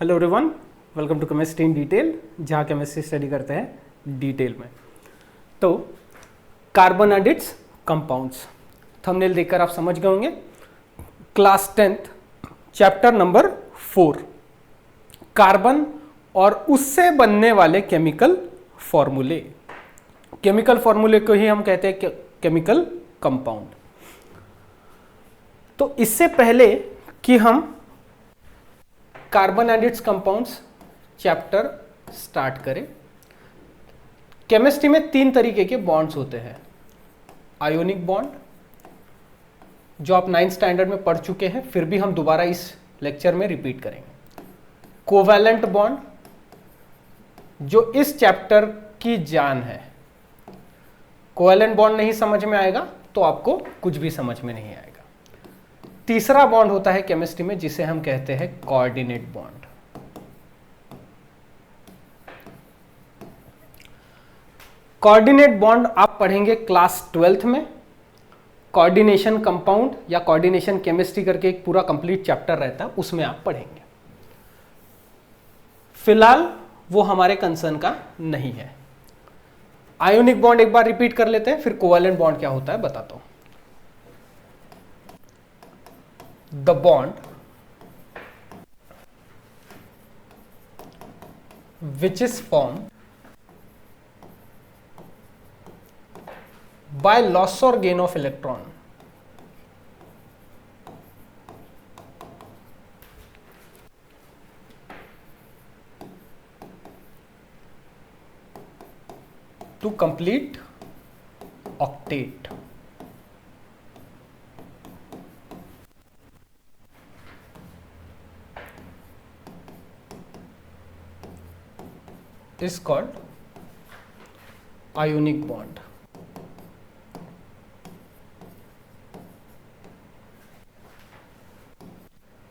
Hello everyone, welcome to chemistry in detail, जहाँ chemistry study करते हैं डिटेल में। तो कार्बोनाइड्स कंपाउंड्स थंबनेल देखकर आप समझ गए होंगे। Class 10th chapter number 4 carbon और उससे बनने वाले केमिकल फॉर्मूले। केमिकल फॉर्मूले को ही हम कहते हैं केमिकल कंपाउंड। तो इससे पहले कि हम कार्बोनाइड्स कंपाउंड्स चैप्टर स्टार्ट करें, केमिस्ट्री में 3 तरीके के बॉन्ड्स होते हैं। आयोनिक बॉन्ड, जो आप 9th स्टैंडर्ड में पढ़ चुके हैं, फिर भी हम दोबारा इस लेक्चर में रिपीट करेंगे। कोवैलेंट बॉन्ड, जो इस चैप्टर की जान है। कोवैलेंट बॉन्ड नहीं समझ में आएगा तो आपको कुछ भी समझ में नहीं आएगा। तीसरा बॉन्ड होता है केमिस्ट्री में, जिसे हम कहते हैं कोऑर्डिनेट बॉन्ड। कोऑर्डिनेट बॉन्ड आप पढ़ेंगे क्लास 12th में। कोऑर्डिनेशन कंपाउंड या कोऑर्डिनेशन केमिस्ट्री करके एक पूरा कंप्लीट चैप्टर रहता है, उसमें आप पढ़ेंगे। फिलहाल वो हमारे कंसर्न का नहीं है। आयोनिक बॉन्ड एक बार रिपीट कर लेते हैं, फिर कोवैलेंट बॉन्ड क्या होता है बताता हूं। The bond which is formed by loss or gain of electron to complete octet is called ionic bond.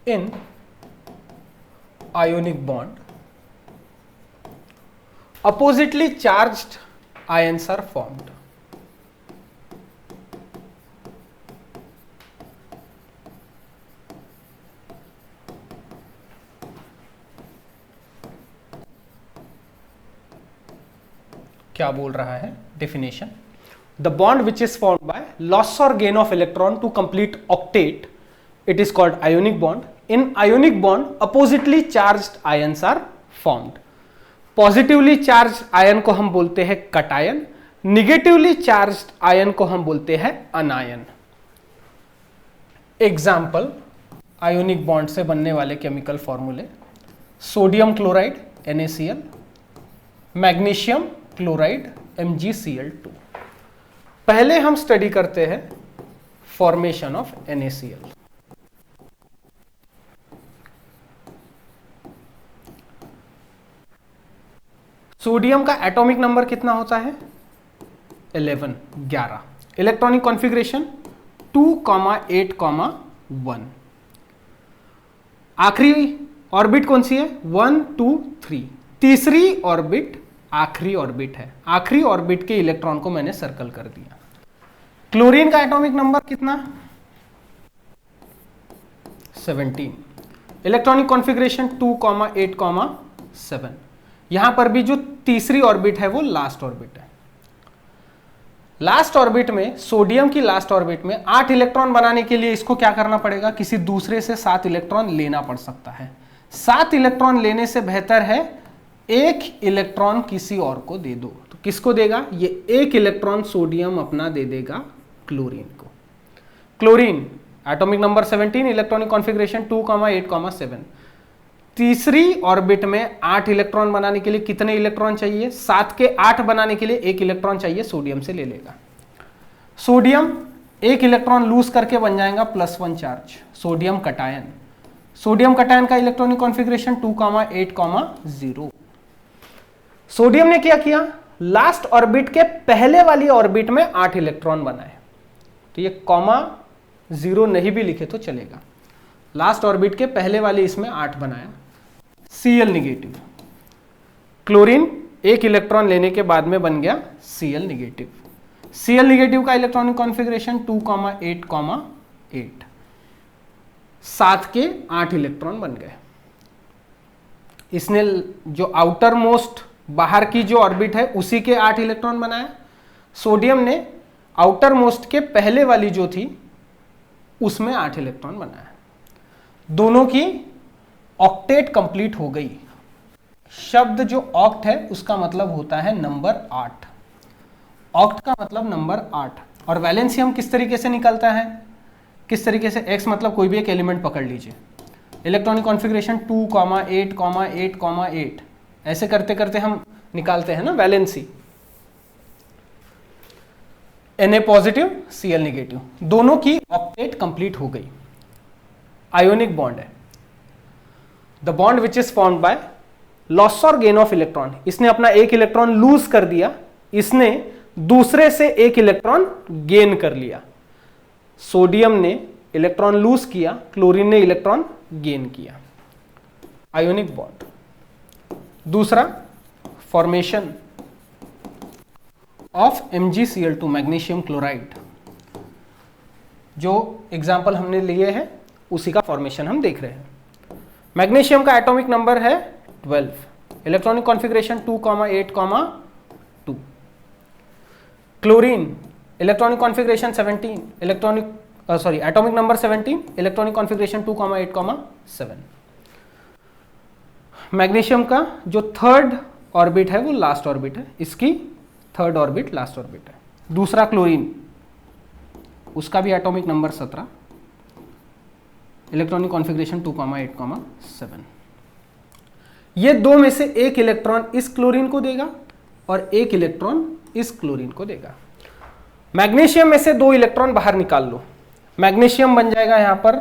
In ionic bond, oppositely charged ions are formed. क्या बोल रहा है definition? The bond which is formed by loss और gain of electron to complete octet, it is called ionic bond. In ionic bond oppositely charged ions are formed. Positively charged ion को हम बोलते हैं cation, negatively charged ion को हम बोलते हैं अनायन. Example ionic bond से बनने वाले केमिकल फॉर्मूले: sodium chloride NaCl, magnesium chloride MgCl2. पहले हम स्टडी करते हैं फॉर्मेशन ऑफ NaCl. सोडियम का एटॉमिक नंबर कितना होता है? 11. Electronic configuration 2,8,1. आखिरी ऑर्बिट कौन सी है? 1 2 3. तीसरी ऑर्बिट आखिरी ऑर्बिट है. आखिरी ऑर्बिट के इलेक्ट्रॉन को मैंने सर्कल कर दिया. क्लोरीन का एटॉमिक नंबर कितना? 17. Electronic configuration 2,8,7. यहां पर भी जो तीसरी ऑर्बिट है वो लास्ट ऑर्बिट है. लास्ट ऑर्बिट में, सोडियम की लास्ट ऑर्बिट में 8 इलेक्ट्रॉन बनाने के लिए इसको क्या करना पड़ेगा? किसी दूसरे से 7 इलेक्ट्रॉन लेना पड़ सकता है. 7 इलेक्ट्रॉन लेने से बेहतर है 1 इलेक्ट्रॉन किसी और को दे दो. तो किसको देगा? ये 1 इलेक्ट्रॉन सोडियम अपना दे देगा क्लोरीन को. Chlorine atomic number 17, electronic configuration 2,8,7. तीसरी ऑर्बिट में 8 इलेक्ट्रॉन बनाने के लिए कितने इलेक्ट्रॉन चाहिए? 7 के 8 बनाने के लिए 1 इलेक्ट्रॉन चाहिए, सोडियम से ले लेगा. सोडियम 1 इलेक्ट्रॉन लूज करके बन जाएगा +1 charge, sodium cation. Sodium cation का इलेक्ट्रॉनिक कॉन्फ़िगरेशन 2,8,0. सोडियम ने क्या किया? लास्ट ऑर्बिट के पहले वाली ऑर्बिट में 8 इलेक्ट्रॉन बनाए. तो ये (0) नहीं भी लिखे तो चलेगा. लास्ट ऑर्बिट के पहले वाली इसमें 8 बनाया. Cl negative. क्लोरीन 1 इलेक्ट्रॉन लेने के बाद में बन गया Cl निगेटिव. Cl निगेटिव का इलेक्ट्रॉनिक कॉन्फ़िगरेशन 2,8,8. 7 के 8 इलेक्ट्रॉन बन गए. इसने जो आउटर मोस्ट बाहर की जो ऑर्बिट है उसी के 8 इलेक्ट्रॉन बनाया। सोडियम ने आउटर मोस्ट के पहले वाली जो थी उसमें 8 इलेक्ट्रॉन बनाया। दोनों की ऑक्टेट कंप्लीट हो गई। शब्द जो ऑक्ट है उसका मतलब होता है नंबर 8। ऑक्ट का मतलब नंबर 8। और वैलेंसी हम किस तरीके से निकालता है, किस तरीके से, x मतलब कोई भी एक एलिमेंट पकड़ लीजिए, इलेक्ट्रॉनिक कॉन्फ़िगरेशन 2, 8, 8, 8, ऐसे करते करते हम निकालते हैं ना valency. Na positive, Cl negative, दोनों की ऑक्टेट कंप्लीट हो गई। आयोनिक बॉन्ड है। The bond which is formed by loss और गेन ऑफ इलेक्ट्रॉन। इसने अपना एक इलेक्ट्रॉन लूज कर दिया, इसने दूसरे से एक इलेक्ट्रॉन गेन कर लिया। सोडियम ने इलेक्ट्रॉन लूज किया, क्लोरीन ने इलेक्ट्रॉन गेन किया। Ionic bond. दूसरा, formation of MgCl2, magnesium chloride. जो एग्जाम्पल हमने लिए हैं उसी का फॉर्मेशन हम देख रहे हैं। मैग्नीशियम का एटॉमिक नंबर है 12, electronic configuration 2, 8, 2। Chlorine electronic configuration 17, atomic number 17, electronic configuration 2, 8, 7। Magnesium का जो थर्ड ऑर्बिट है वो लास्ट ऑर्बिट है, इसकी थर्ड ऑर्बिट लास्ट ऑर्बिट है। दूसरा क्लोरीन, उसका भी एटॉमिक नंबर 17, इलेक्ट्रॉनिक कॉन्फ़िगरेशन 2, 8, 7। ये दो में से एक इलेक्ट्रॉन इस क्लोरीन को देगा और एक इलेक्ट्रॉन इस क्लोरीन को देगा। मैग्नीशियम में से 2 इलेक्ट्रॉन बाहर निकाल लो, मैग्नीशियम बन जाएगा यहां पर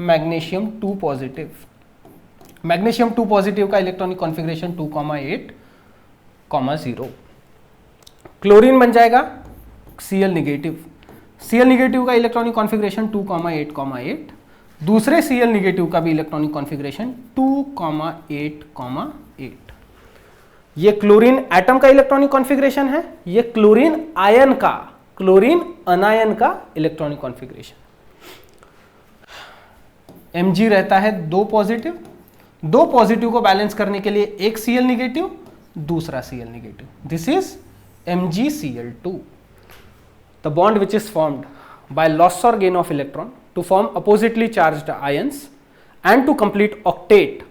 मैग्नीशियम 2 पॉजिटिव। मैग्नीशियम 2 पॉजिटिव का इलेक्ट्रॉनिक कॉन्फ़िगरेशन 2, 8, 0। क्लोरीन बन जाएगा Cl निगेटिव। Cl निगेटिव का इलेक्ट्रॉनिक कॉन्फ़िगरेशन 2, 8, 8। दूसरे Cl निगेटिव का भी इलेक्ट्रॉनिक कॉन्फ़िगरेशन 2, 8, 8। ये क्लोरीन एटम का इलेक्ट्रॉनिक कॉन्फ़िगरेशन है, ये क्लोरीन आयन का, क्लोरीन अनायन का इलेक्ट्रॉनिक कॉन्फ़िगरेशन। Mg रहता है 2 पॉजिटिव, 2 पॉजिटिव को बैलेंस करने के लिए एक Cl निगेटिव, दूसरा Cl negative. This is MgCl2। The bond which is formed by loss or gain of electron to form oppositely charged ions and to complete octet,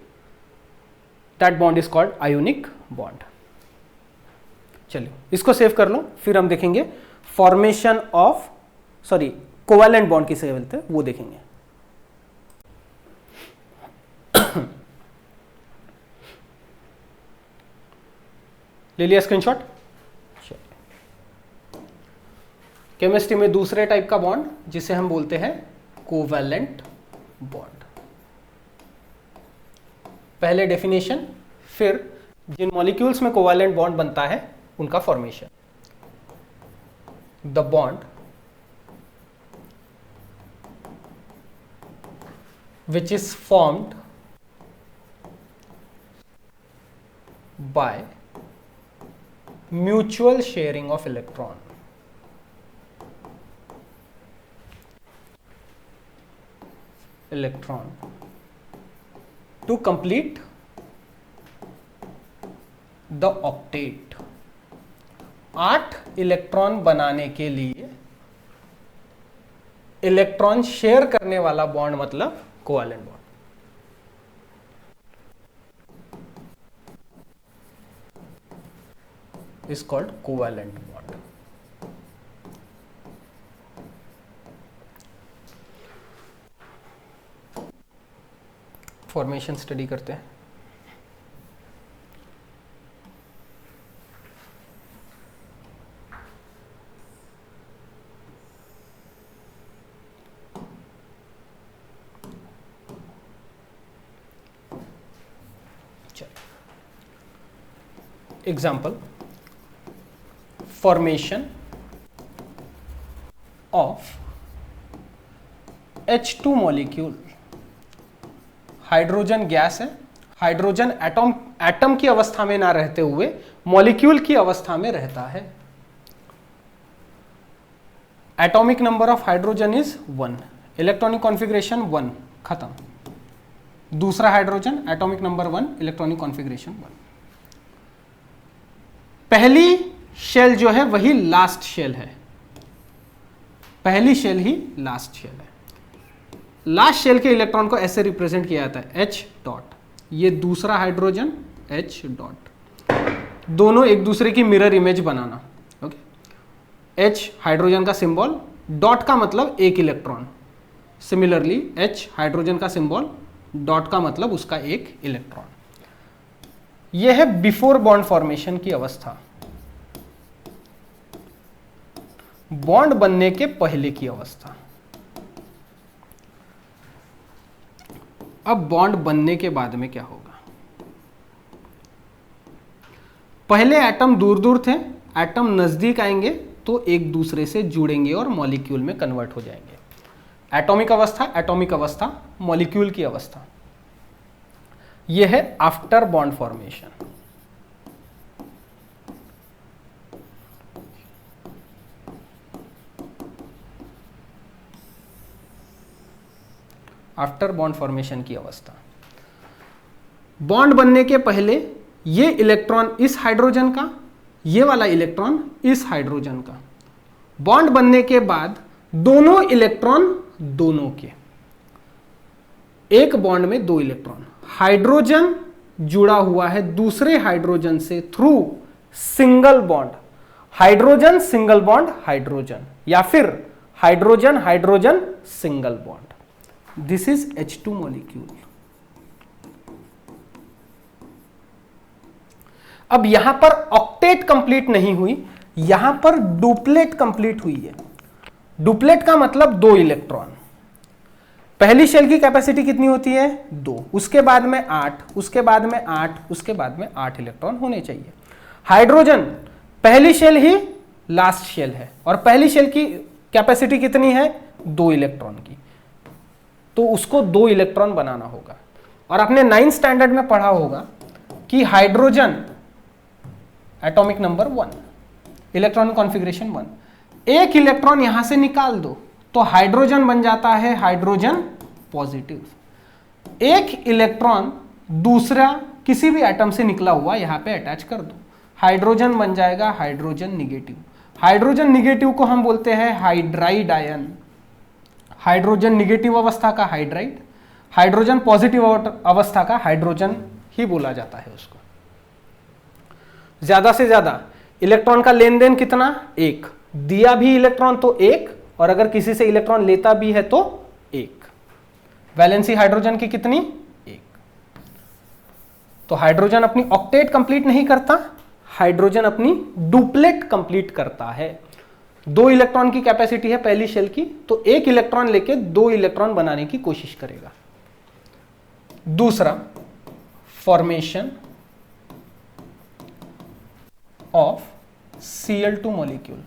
that bond is called ionic bond। चलिए इसको save कर लो, फिर हम देखेंगे formation of covalent bond किसे बोलते हैं वो देखेंगे। ले लिया स्क्रीनशॉट। केमिस्ट्री में दूसरे टाइप का बॉन्ड जिसे हम बोलते हैं कोवैलेंट बॉन्ड। पहले डेफिनेशन, फिर जिन मॉलिक्यूल्स में कोवैलेंट बॉन्ड बनता है उनका formation. The bond which is formed by mutual sharing of electron. Electron to complete the octet. 8 electron बनाने के लिए इलेक्ट्रॉन शेयर करने वाला बॉन्ड मतलब covalent bond. Is called covalent bond. Formation study करते हैं। Example, formation of H2 molecule. Hydrogen gas है, hydrogen atom की अवस्था में ना रहते हुए मॉलिक्यूल की अवस्था में रहता है। Atomic number of hydrogen is 1, electronic configuration 1, खत्म। दूसरा hydrogen, atomic number 1, electronic configuration 1। पहली शेल जो है वही लास्ट शेल है, पहली शेल ही लास्ट शेल है। लास्ट शेल के इलेक्ट्रॉन को ऐसे रिप्रेजेंट किया जाता है H डॉट, ये दूसरा हाइड्रोजन H डॉट, दोनों एक दूसरे की मिरर इमेज बनाना। ओके, H हाइड्रोजन का सिंबल, डॉट का मतलब एक इलेक्ट्रॉन। सिमिलरली H हाइड्रोजन का सिंबल, डॉट का मतलब उसका एक इलेक्ट्रॉन। यह है बिफोर बॉन्ड फॉर्मेशन की अवस्था, बॉन्ड बनने के पहले की अवस्था। अब बॉन्ड बनने के बाद में क्या होगा? पहले एटम दूर दूर थे, एटम नजदीक आएंगे तो एक दूसरे से जुड़ेंगे और मॉलिक्यूल में कन्वर्ट हो जाएंगे। एटॉमिक अवस्था, एटॉमिक अवस्था, मॉलिक्यूल की अवस्था। यह है after bond formation. After bond formation की अवस्था। बॉन्ड बनने के पहले ये इलेक्ट्रॉन इस हाइड्रोजन का, ये वाला इलेक्ट्रॉन इस हाइड्रोजन का। बॉन्ड बनने के बाद दोनों इलेक्ट्रॉन दोनों के, एक बॉन्ड में दो इलेक्ट्रॉन, हाइड्रोजन जुड़ा हुआ है दूसरे हाइड्रोजन से through single bond, hydrogen single bond hydrogen, या फिर hydrogen hydrogen single bond. This is H2 molecule. अब यहां पर ऑक्टेट कंप्लीट नहीं हुई, यहां पर डुप्लेट कंप्लीट हुई है। डुप्लेट का मतलब दो इलेक्ट्रॉन। पहली शेल की कैपेसिटी कितनी होती है? 2, उसके बाद में 8, उसके बाद में 8, उसके बाद में 8 इलेक्ट्रॉन होने चाहिए। हाइड्रोजन पहली शेल ही लास्ट शेल है और पहली शेल की कैपेसिटी कितनी है? 2 इलेक्ट्रॉन की, तो उसको 2 इलेक्ट्रॉन बनाना होगा। और आपने 9th स्टैंडर्ड में पढ़ा होगा कि hydrogen atomic number 1, electronic configuration 1, एक इलेक्ट्रॉन यहां से निकाल दो तो हाइड्रोजन बन जाता है हाइड्रोजन पॉजिटिव। एक इलेक्ट्रॉन दूसरा किसी भी एटम से निकला हुआ यहां पे अटैच कर दो, हाइड्रोजन बन जाएगा हाइड्रोजन निगेटिव। हाइड्रोजन निगेटिव को हम बोलते हैं हाइड्राइड आयन। हाइड्रोजन निगेटिव अवस्था का हाइड्राइड, हाइड्रोजन पॉजिटिव अवस्था का हाइड्रोजन ही बोला जाता है उसको। ज्यादा से ज्यादा इलेक्ट्रॉन का लेन देन कितना? 1, दिया भी इलेक्ट्रॉन तो 1, और अगर किसी से इलेक्ट्रॉन लेता भी है तो 1। वैलेंसी हाइड्रोजन की कितनी? 1। तो हाइड्रोजन अपनी ऑक्टेट कंप्लीट नहीं करता, हाइड्रोजन अपनी डुप्लेट कंप्लीट करता है। 2 इलेक्ट्रॉन की कैपेसिटी है पहली शेल की, तो 1 इलेक्ट्रॉन लेके 2 इलेक्ट्रॉन बनाने की कोशिश करेगा। दूसरा, फॉर्मेशन ऑफ Cl2 मॉलिक्यूल।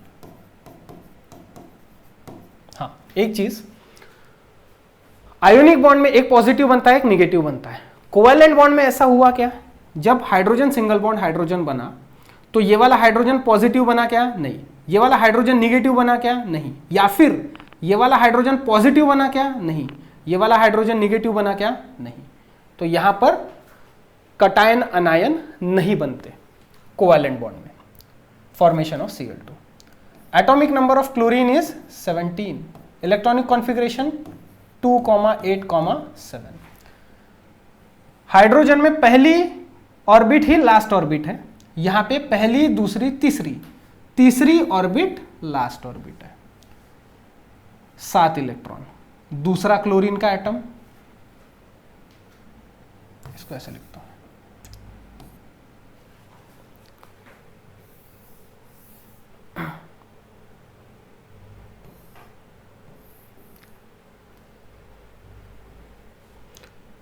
हाँ, एक चीज, आयोनिक बॉन्ड में एक पॉजिटिव बनता है, एक निगेटिव बनता है। कोवैलेंट बॉन्ड में ऐसा हुआ क्या? जब हाइड्रोजन सिंगल बॉन्ड हाइड्रोजन बना तो ये वाला हाइड्रोजन पॉजिटिव बना क्या? नहीं। ये वाला हाइड्रोजन निगेटिव बना क्या? नहीं। या फिर ये वाला हाइड्रोजन पॉजिटिव बना क्या? नहीं। ये वाला हाइड्रोजन निगेटिव बना क्या? नहीं। तो यहां पर कटायन अनायन नहीं बनते कोवैलेंट बॉन्ड में। Formation of Cl2। Atomic number of chlorine is 17, electronic configuration 2,8,7। Hydrogen में पहली ऑर्बिट ही लास्ट ऑर्बिट है, यहां पे पहली, दूसरी, तीसरी ऑर्बिट लास्ट ऑर्बिट है। 7 इलेक्ट्रॉन। दूसरा क्लोरीन का एटम, इसको ऐसे लिखता हूं,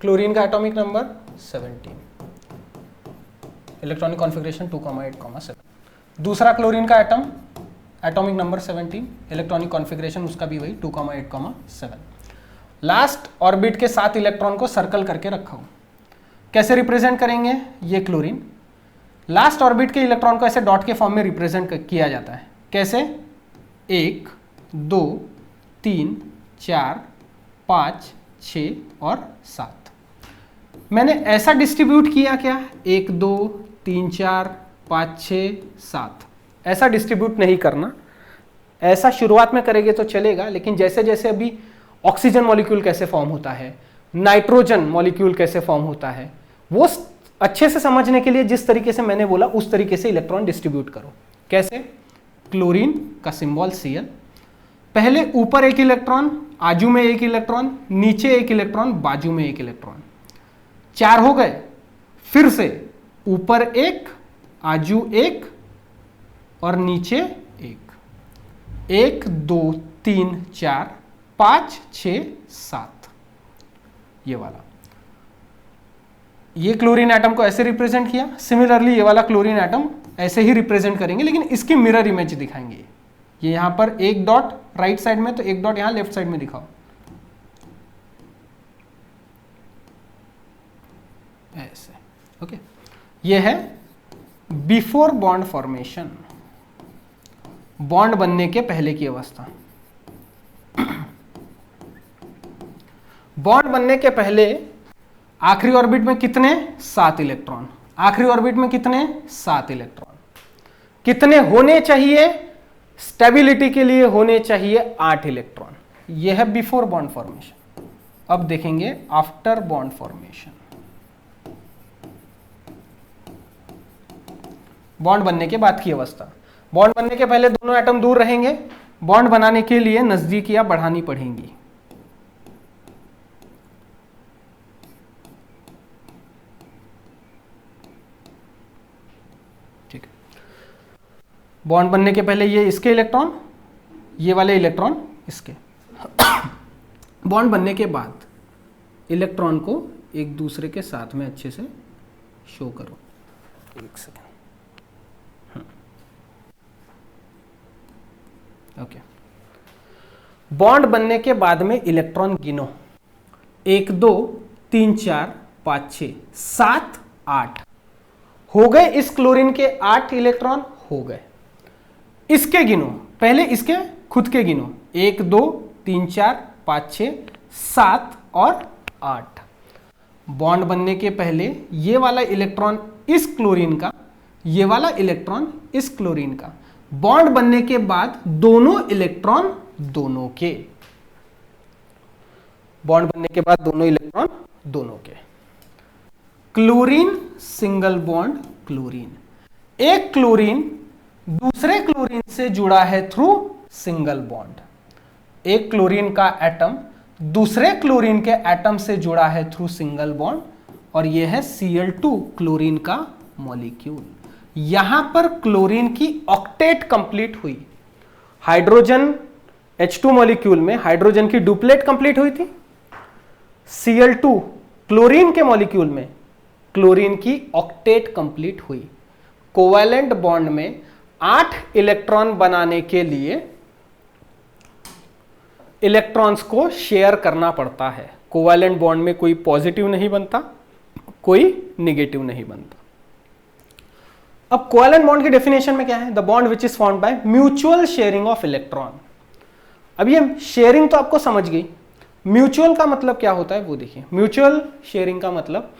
क्लोरीन का एटॉमिक नंबर 17, इलेक्ट्रॉनिक कॉन्फ़िगरेशन 2,8,7। दूसरा क्लोरीन का atom, atomic number 17, electronic configuration उसका भी वही 2,8,7। लास्ट ऑर्बिट के 7 इलेक्ट्रॉन को सर्कल करके रखा हूं। कैसे रिप्रेजेंट करेंगे? ये क्लोरीन, लास्ट ऑर्बिट के इलेक्ट्रॉन को ऐसे डॉट के फॉर्म में रिप्रेजेंट किया जाता है। कैसे? 1, 2, 3, 4, 5, 6 और 7। मैंने ऐसा डिस्ट्रीब्यूट किया क्या, 1 2 3 4 5 6 7, ऐसा डिस्ट्रीब्यूट नहीं करना। ऐसा शुरुआत में करेंगे तो चलेगा, लेकिन जैसे जैसे अभी ऑक्सीजन मॉलिक्यूल कैसे फॉर्म होता है, नाइट्रोजन मॉलिक्यूल कैसे फॉर्म होता है, वो अच्छे से समझने के लिए जिस तरीके से मैंने बोला उस तरीके से इलेक्ट्रॉन डिस्ट्रीब्यूट करो। कैसे? क्लोरीन का सिंबल Cl, पहले ऊपर एक इलेक्ट्रॉन, आजू में एक इलेक्ट्रॉन, नीचे एक इलेक्ट्रॉन, बाजू में एक इलेक्ट्रॉन, 4 हो गए। फिर से ऊपर एक, आजू एक और नीचे एक, 1 2 3 4 5 6 7, ये वाला। ये क्लोरीन एटम को ऐसे रिप्रेजेंट किया। सिमिलरली ये वाला क्लोरीन एटम ऐसे ही रिप्रेजेंट करेंगे, लेकिन इसकी मिरर इमेज दिखाएंगे। ये यहां पर एक डॉट राइट साइड में, तो एक डॉट यहां लेफ्ट साइड में दिखाओ, ऐसे। ओके, ये है बिफोर बॉन्ड फॉर्मेशन, बॉन्ड बनने के पहले की अवस्था। बॉन्ड बनने के पहले आखिरी ऑर्बिट में कितने? 7 इलेक्ट्रॉन। आखिरी ऑर्बिट में कितने? 7 इलेक्ट्रॉन। कितने होने चाहिए? स्टेबिलिटी के लिए होने चाहिए 8 इलेक्ट्रॉन। यह है बिफोर बॉन्ड फॉर्मेशन। अब देखेंगे आफ्टर बॉन्ड फॉर्मेशन, बॉन्ड बनने के बाद की अवस्था। बॉन्ड बनने के पहले दोनों एटम दूर रहेंगे, बॉन्ड बनाने के लिए नजदीकियां बढ़ानी पड़ेंगी। ठीक है, बॉन्ड बनने के पहले ये इसके इलेक्ट्रॉन, ये वाले इलेक्ट्रॉन इसके। बॉन्ड बनने के बाद इलेक्ट्रॉन को एक दूसरे के साथ में अच्छे से शो करो। एक सेकेंड। ओके, बॉन्ड बनने के बाद में इलेक्ट्रॉन गिनो, 1 2 3 4 5 6 7 8 हो गए। इस क्लोरीन के 8 इलेक्ट्रॉन हो गए। इसके गिनो, पहले इसके खुद के गिनो, 1 2 3 4 5 6 7 और 8। बॉन्ड बनने के पहले ये वाला इलेक्ट्रॉन इस क्लोरीन का, ये वाला इलेक्ट्रॉन इस क्लोरीन का। बॉन्ड बनने के बाद दोनों इलेक्ट्रॉन दोनों के, बॉन्ड बनने के बाद दोनों इलेक्ट्रॉन दोनों के। क्लोरीन सिंगल बॉन्ड क्लोरीन, एक क्लोरीन दूसरे क्लोरीन से जुड़ा है थ्रू सिंगल बॉन्ड। एक क्लोरीन का एटम दूसरे क्लोरीन के एटम से जुड़ा है थ्रू सिंगल बॉन्ड, और यह है Cl2 क्लोरीन का मॉलिक्यूल। यहां पर क्लोरीन की ऑक्टेट कंप्लीट हुई। हाइड्रोजन H2 मॉलिक्यूल में हाइड्रोजन की डुप्लेट कंप्लीट हुई थी। Cl2 क्लोरीन के मॉलिक्यूल में क्लोरीन की ऑक्टेट कंप्लीट हुई। कोवैलेंट बॉन्ड में 8 इलेक्ट्रॉन बनाने के लिए इलेक्ट्रॉन्स को शेयर करना पड़ता है। कोवैलेंट बॉन्ड में कोई पॉजिटिव नहीं बनता, कोई निगेटिव नहीं बनता। अब कोवैलेंट बॉन्ड की डेफिनेशन में क्या है? The bond which is formed by mutual sharing of electron. अब ये शेयरिंग तो आपको समझ गई। म्यूचुअल का मतलब क्या होता है वो देखिए। म्यूचुअल शेयरिंग का मतलब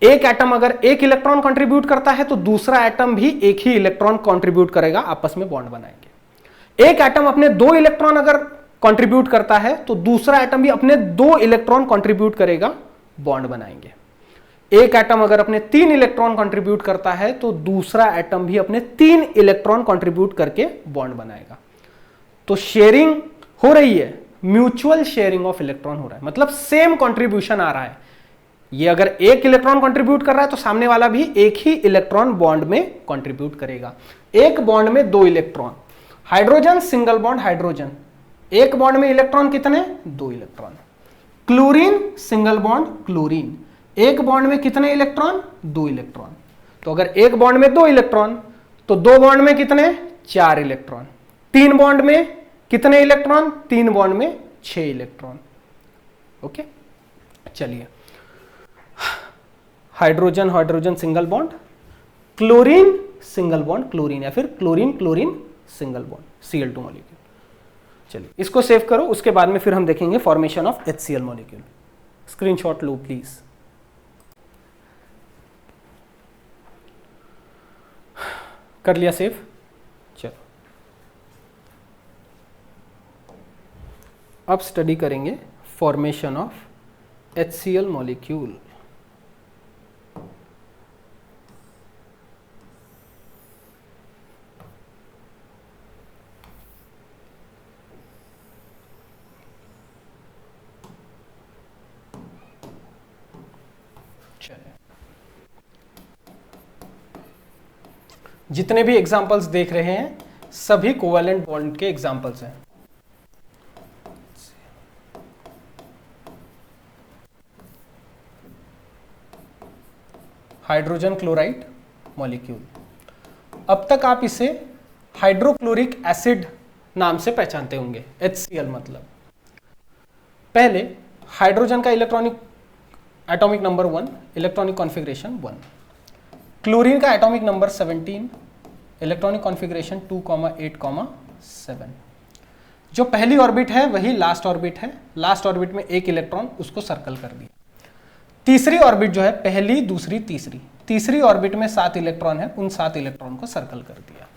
एक एटम अगर एक इलेक्ट्रॉन कंट्रीब्यूट करता है तो दूसरा एटम भी एक ही इलेक्ट्रॉन कंट्रीब्यूट करेगा, आपस में बॉन्ड बनाएंगे। एक एटम अपने 2 इलेक्ट्रॉन अगर कंट्रीब्यूट करता है तो दूसरा एटम भी अपने 2 इलेक्ट्रॉन कंट्रीब्यूट करेगा, बॉन्ड बनाएंगे। एक एटम अगर अपने 3 इलेक्ट्रॉन कंट्रीब्यूट करता है तो दूसरा एटम भी अपने 3 इलेक्ट्रॉन कंट्रीब्यूट करके बॉन्ड बनाएगा। तो शेयरिंग हो रही है, म्यूचुअल शेयरिंग ऑफ इलेक्ट्रॉन हो रहा है, मतलब सेम कंट्रीब्यूशन आ रहा है। ये अगर एक इलेक्ट्रॉन कंट्रीब्यूट कर रहा है तो सामने वाला भी एक ही इलेक्ट्रॉन बॉन्ड में कंट्रीब्यूट करेगा। एक बॉन्ड में 2 electron. Hydrogen single bond hydrogen, एक बॉन्ड में इलेक्ट्रॉन कितने? 2 electron. Chlorine single bond chlorine, एक बॉन्ड में कितने इलेक्ट्रॉन? 2 इलेक्ट्रॉन। तो अगर एक बॉन्ड में 2 इलेक्ट्रॉन तो 2 बॉन्ड में कितने? 4 इलेक्ट्रॉन। 3 बॉन्ड में कितने इलेक्ट्रॉन? 3 बॉन्ड में 6 इलेक्ट्रॉन। ओके, चलिए। Hydrogen hydrogen single bond, chlorine single bond chlorine, या फिर chlorine chlorine single bond Cl2 molecule. चलिए इसको सेव करो, उसके बाद में फिर हम देखेंगे formation of HCl molecule. Screenshot low please. कर लिया सेव। चलो अब स्टडी करेंगे फॉर्मेशन ऑफ HCl मॉलिक्यूल। जितने भी एग्जांपल्स देख रहे हैं सभी कोवैलेंट बॉन्ड के एग्जांपल्स हैं। हाइड्रोजन क्लोराइड मॉलिक्यूल, अब तक आप इसे हाइड्रोक्लोरिक एसिड नाम से पहचानते होंगे, HCl मतलब। पहले हाइड्रोजन का electronic atomic number 1, electronic configuration 1। Chlorine का एटॉमिक नंबर 17, इलेक्ट्रॉनिक कॉन्फ़िगरेशन 2,8,7। जो पहली ऑर्बिट है वही लास्ट ऑर्बिट है, लास्ट ऑर्बिट में एक इलेक्ट्रॉन, उसको सर्कल कर दिया। तीसरी ऑर्बिट जो है, पहली दूसरी तीसरी, तीसरी ऑर्बिट में 7 इलेक्ट्रॉन है, उन 7 इलेक्ट्रॉन को सर्कल कर दिया।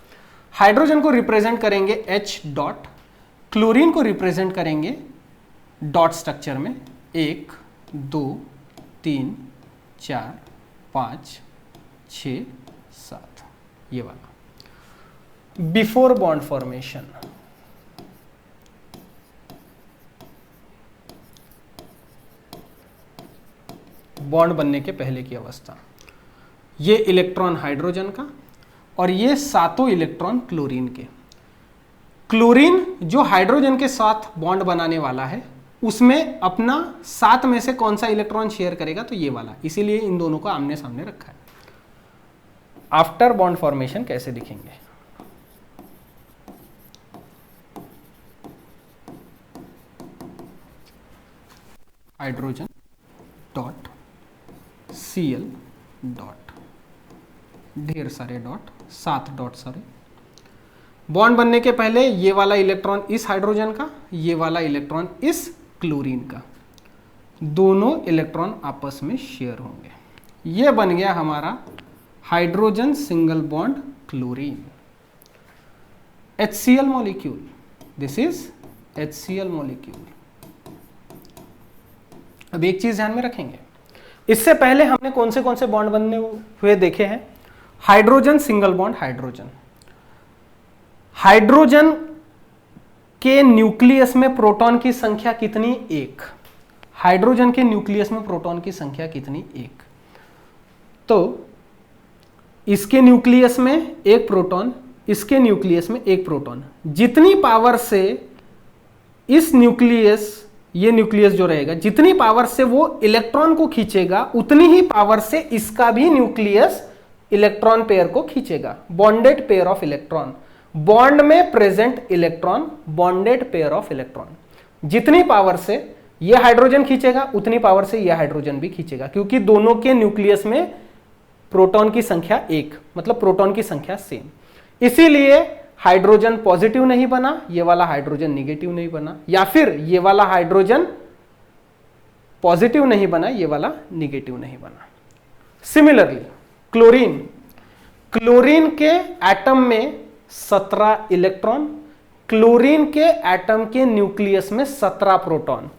हाइड्रोजन को रिप्रेजेंट करेंगे H डॉट, क्लोरीन को रिप्रेजेंट करेंगे डॉट स्ट्रक्चर में 1 2 3 4 5 6 7, ये वाला। बिफोर बॉन्ड फॉर्मेशन, बॉन्ड बनने के पहले की अवस्था, ये इलेक्ट्रॉन हाइड्रोजन का और ये 7 इलेक्ट्रॉन क्लोरीन के। क्लोरीन जो हाइड्रोजन के साथ बॉन्ड बनाने वाला है, उसमें अपना 7 में से कौन सा इलेक्ट्रॉन शेयर करेगा, तो ये वाला, इसीलिए इन दोनों को आमने सामने रखा है। आफ्टर बॉन्ड फॉर्मेशन कैसे दिखेंगे, हाइड्रोजन डॉट Cl डॉट, ढेर सारे डॉट, 7 डॉट सारे। बॉन्ड बनने के पहले ये वाला इलेक्ट्रॉन इस हाइड्रोजन का, ये वाला इलेक्ट्रॉन इस क्लोरीन का, दोनों इलेक्ट्रॉन आपस में शेयर होंगे। ये बन गया हमारा hydrogen single bond chlorine, HCl molecule. This is HCl molecule. अब एक चीज ध्यान में रखेंगे, इससे पहले हमने कौन से बॉन्ड बनने हुए देखे हैं। Hydrogen single bond hydrogen, hydrogen के न्यूक्लियस में प्रोटॉन की संख्या कितनी, 1। हाइड्रोजन के न्यूक्लियस में प्रोटॉन की संख्या कितनी, 1। तो इसके न्यूक्लियस में एक प्रोटॉन, इसके न्यूक्लियस में एक प्रोटॉन। जितनी पावर से इस न्यूक्लियस, ये न्यूक्लियस जो रहेगा, जितनी पावर से वो इलेक्ट्रॉन को खींचेगा, उतनी ही पावर से इसका भी न्यूक्लियस इलेक्ट्रॉन पेयर को खींचेगा। Bonded pair of electron, bond में present electron, bonded pair of electron. जितनी पावर से ये हाइड्रोजन खींचेगा, उतनी पावर से ये हाइड्रोजन भी खींचेगा, क्योंकि दोनों के न्यूक्लियस में प्रोटॉन की संख्या 1, मतलब प्रोटॉन की संख्या सेम। इसीलिए हाइड्रोजन पॉजिटिव नहीं बना, ये वाला हाइड्रोजन निगेटिव नहीं बना, या फिर ये वाला हाइड्रोजन पॉजिटिव नहीं बना, ये वाला निगेटिव नहीं बना। सिमिलरली क्लोरीन, क्लोरीन के एटम में 17 इलेक्ट्रॉन, क्लोरीन के एटम के न्यूक्लियस में 17 प्रोटॉन।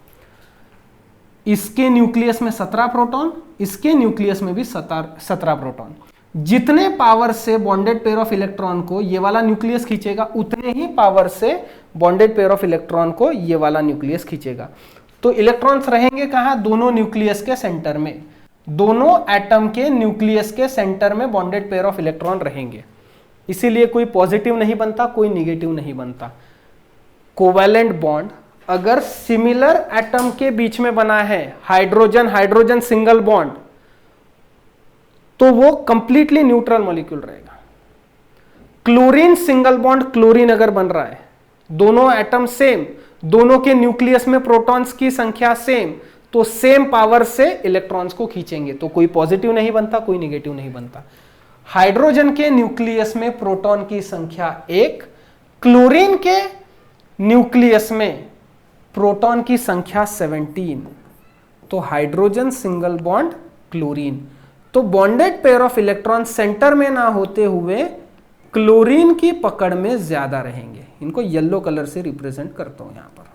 इसके न्यूक्लियस में 17 प्रोटॉन, इसके न्यूक्लियस में भी 17 प्रोटॉन। जितने पावर से बॉन्डेड पेयर ऑफ इलेक्ट्रॉन को ये वाला न्यूक्लियस खींचेगा, उतने ही पावर से बॉन्डेड पेयर ऑफ इलेक्ट्रॉन को ये वाला न्यूक्लियस खींचेगा। तो इलेक्ट्रॉन्स रहेंगे कहां, दोनों न्यूक्लियस के सेंटर में, दोनों एटम के न्यूक्लियस के सेंटर में बॉन्डेड पेयर ऑफ इलेक्ट्रॉन रहेंगे। इसीलिए कोई पॉजिटिव नहीं बनता, कोई निगेटिव नहीं बनता। कोवैलेंट बॉन्ड अगर सिमिलर एटम के बीच में बना है, हाइड्रोजन हाइड्रोजन सिंगल बॉन्ड, तो वो कंप्लीटली न्यूट्रल मॉलिक्यूल रहेगा। क्लोरीन सिंगल बॉन्ड क्लोरीन अगर बन रहा है, दोनों एटम सेम, दोनों के न्यूक्लियस में प्रोटॉन्स की संख्या सेम, तो सेम पावर से इलेक्ट्रॉन्स को खींचेंगे, तो कोई पॉजिटिव नहीं बनता, कोई निगेटिव नहीं बनता। हाइड्रोजन के न्यूक्लियस में प्रोटॉन की संख्या 1, क्लोरीन के न्यूक्लियस में प्रोटॉन की संख्या 17, तो हाइड्रोजन सिंगल बॉन्ड क्लोरीन। तो bonded pair of electron centre में ना होते हुए क्लोरीन की पकड़ में ज्यादा रहेंगे। इनको येलो कलर से रिप्रेजेंट करता हूं यहां पर।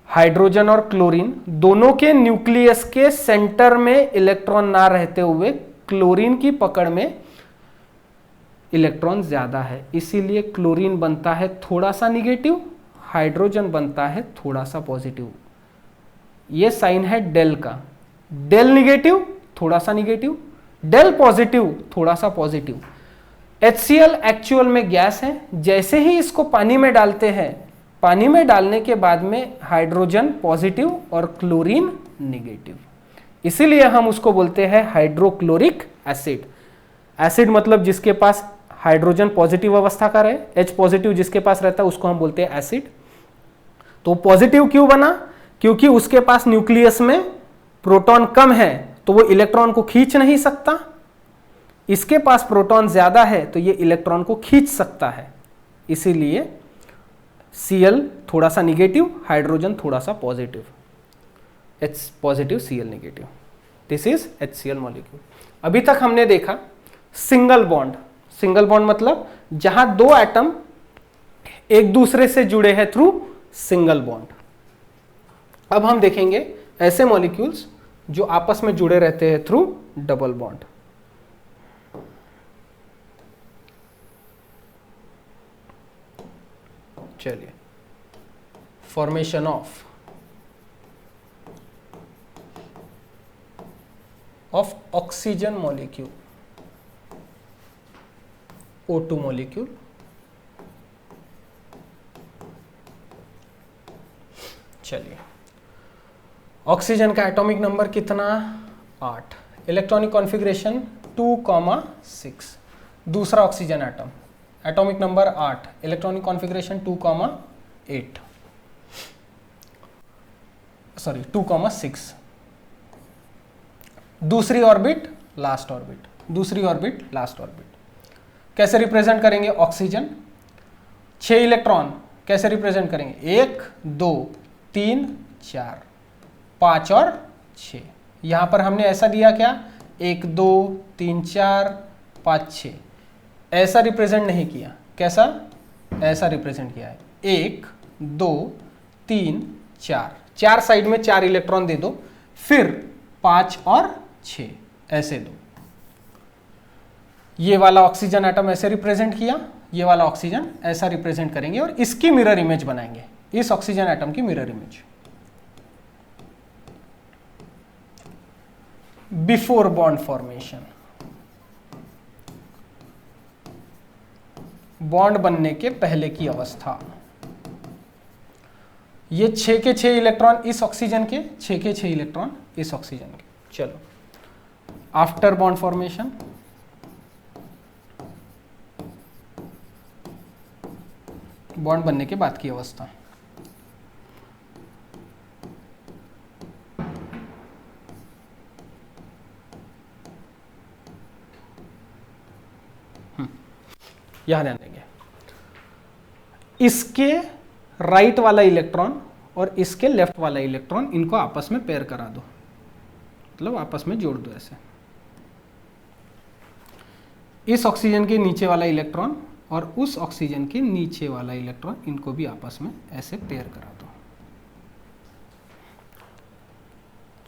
हाइड्रोजन और क्लोरीन दोनों के न्यूक्लियस के सेंटर में इलेक्ट्रॉन ना रहते हुए क्लोरीन की पकड़ में इलेक्ट्रॉन ज्यादा है, इसीलिए क्लोरीन बनता है थोड़ा सा निगेटिव, हाइड्रोजन बनता है थोड़ा सा पॉजिटिव। ये साइन है डेल का। डेल निगेटिव थोड़ा सा निगेटिव, डेल पॉजिटिव थोड़ा सा पॉजिटिव। HCl एक्चुअल में गैस है। जैसे ही इसको पानी में डालते हैं, पानी में डालने के बाद में हाइड्रोजन पॉजिटिव और क्लोरीन निगेटिव, इसीलिए हम उसको बोलते हैं हाइड्रोक्लोरिक एसिड। एसिड मतलब जिसके पास हाइड्रोजन पॉजिटिव अवस्था का रहे, H पॉजिटिव जिसके पास रहता है उसको हम बोलते हैं एसिड। तो पॉजिटिव क्यों बना? क्योंकि उसके पास न्यूक्लियस में प्रोटॉन कम है तो वो इलेक्ट्रॉन को खींच नहीं सकता। इसके पास प्रोटॉन ज्यादा है तो ये इलेक्ट्रॉन को खींच सकता है, इसीलिए Cl थोड़ा सा निगेटिव, हाइड्रोजन थोड़ा सा positive, H positive Cl negative. This is HCl molecule. अभी तक हमने देखा सिंगल बॉन्ड। सिंगल बॉन्ड मतलब जहां दो एटम एक दूसरे से जुड़े हैं थ्रू सिंगल बॉन्ड। अब हम देखेंगे ऐसे मॉलिक्यूल्स जो आपस में जुड़े रहते हैं थ्रू डबल बॉन्ड। चलिए, formation of oxygen molecule, O2 molecule. चलिए, ऑक्सीजन का एटॉमिक नंबर कितना? 8। Electronic configuration 2,6। दूसरा oxygen atom, atomic number 8, electronic configuration 2,8, sorry 2,6। दूसरी ऑर्बिट लास्ट ऑर्बिट, दूसरी ऑर्बिट लास्ट ऑर्बिट। कैसे रिप्रेजेंट करेंगे ऑक्सीजन? 6 इलेक्ट्रॉन कैसे रिप्रेजेंट करेंगे? 1 2 3 4 5 और 6। यहां पर हमने ऐसा दिया क्या? 1 2 3 4 5 6। ऐसा रिप्रेजेंट नहीं किया। कैसा? ऐसा रिप्रेजेंट किया है। 1 2 3 4, 4 साइड में 4 इलेक्ट्रॉन दे दो, फिर 5 और 6 ऐसे दो। ये वाला ऑक्सीजन एटम ऐसे रिप्रेजेंट किया, ये वाला ऑक्सीजन ऐसा रिप्रेजेंट करेंगे और इसकी मिरर इमेज बनाएंगे, इस ऑक्सीजन एटम की mirror image. Before bond formation, bond बनने के पहले की अवस्था। ये 6 के 6 इलेक्ट्रॉन इस ऑक्सीजन के, 6 के 6 इलेक्ट्रॉन इस ऑक्सीजन के। चलो, आफ्टर बॉन्ड फॉर्मेशन, बॉन्ड बनने के बाद की अवस्था। यहां ध्यान देंगे, इसके राइट वाला इलेक्ट्रॉन और इसके लेफ्ट वाला इलेक्ट्रॉन, इनको आपस में पेयर करा दो, मतलब आपस में जोड़ दो ऐसे। इस ऑक्सीजन के नीचे वाला इलेक्ट्रॉन और उस ऑक्सीजन के नीचे वाला इलेक्ट्रॉन, इनको भी आपस में ऐसे पेयर करा दो।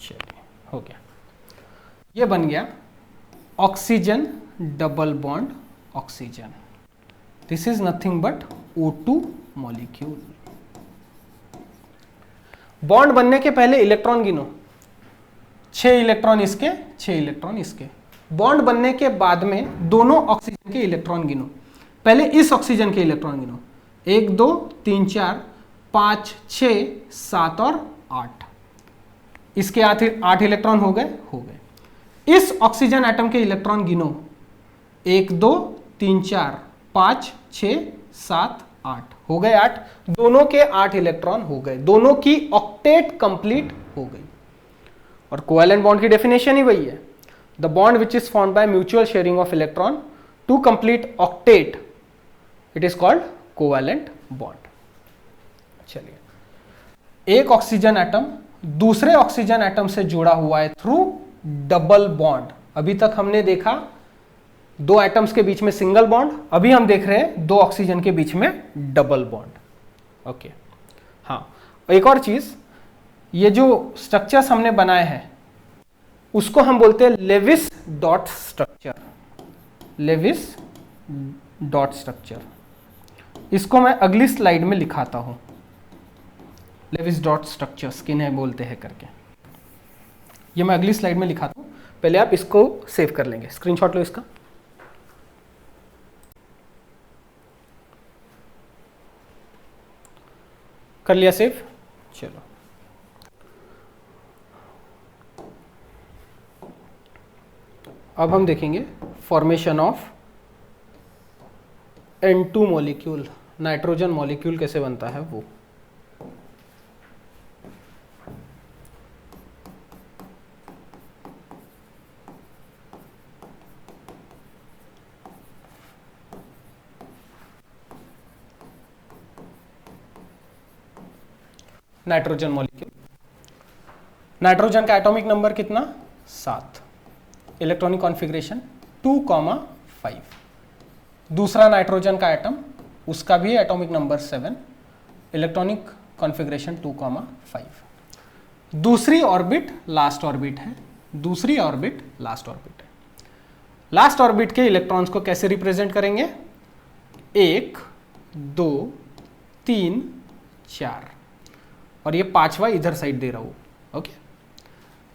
चलिए, हो गया। ये बन गया oxygen double bond oxygen. This is nothing but O2 molecule. Bond बनने के पहले इलेक्ट्रॉन गिनो, 6 इलेक्ट्रॉन इसके, 6 इलेक्ट्रॉन इसके। बॉन्ड बनने के बाद में दोनों ऑक्सीजन के इलेक्ट्रॉन गिनो। पहले इस ऑक्सीजन के इलेक्ट्रॉन गिनो, 1 2 3 4 5 6 7 और 8। इसके 8 इलेक्ट्रॉन हो गए, हो गए। इस ऑक्सीजन एटम के इलेक्ट्रॉन गिनो, 1 2 3 4 5 6 7 8, हो गए 8। दोनों के 8 इलेक्ट्रॉन हो गए, दोनों की ऑक्टेट कंप्लीट हो गई। और कोवैलेंट बॉन्ड की डेफिनेशन ही वही है, the bond which is formed by mutual sharing of electron to complete octet, it is called covalent bond. चलिए, एक ऑक्सीजन एटम दूसरे ऑक्सीजन एटम से जुड़ा हुआ है थ्रू डबल बॉन्ड। अभी तक हमने देखा दो एटम्स के बीच में सिंगल बॉन्ड, अभी हम देख रहे हैं दो ऑक्सीजन के बीच में डबल बॉन्ड। ओके, हाँ, एक और चीज, ये जो स्ट्रक्चर्स हमने बनाए हैं उसको हम बोलते हैं Lewis dot structure. Lewis dot structure, इसको मैं अगली स्लाइड में लिखाता हूं, लेविस डॉट स्ट्रक्चर्स किन्हें बोलते हैं करके, ये मैं अगली स्लाइड में लिखाता हूं। पहले आप इसको सेव कर लेंगे, स्क्रीनशॉट लो इसका। कर लिया सेव, चलो। अब हम देखेंगे formation of N2 molecule, nitrogen molecule कैसे बनता है वो। नाइट्रोजन मॉलिक्यूल, नाइट्रोजन का एटॉमिक नंबर कितना, 7, इलेक्ट्रॉनिक कॉन्फ़िगरेशन 2,5। दूसरा नाइट्रोजन का एटम, उसका भी एटॉमिक नंबर 7, इलेक्ट्रॉनिक कॉन्फ़िगरेशन 2,5। दूसरी ऑर्बिट लास्ट ऑर्बिट है, दूसरी ऑर्बिट लास्ट ऑर्बिट है। लास्ट ऑर्बिट के इलेक्ट्रॉन्स को कैसे रिप्रेजेंट करेंगे, 1 2 3 4, और ये पांचवा इधर साइड दे रहा हूं। ओके,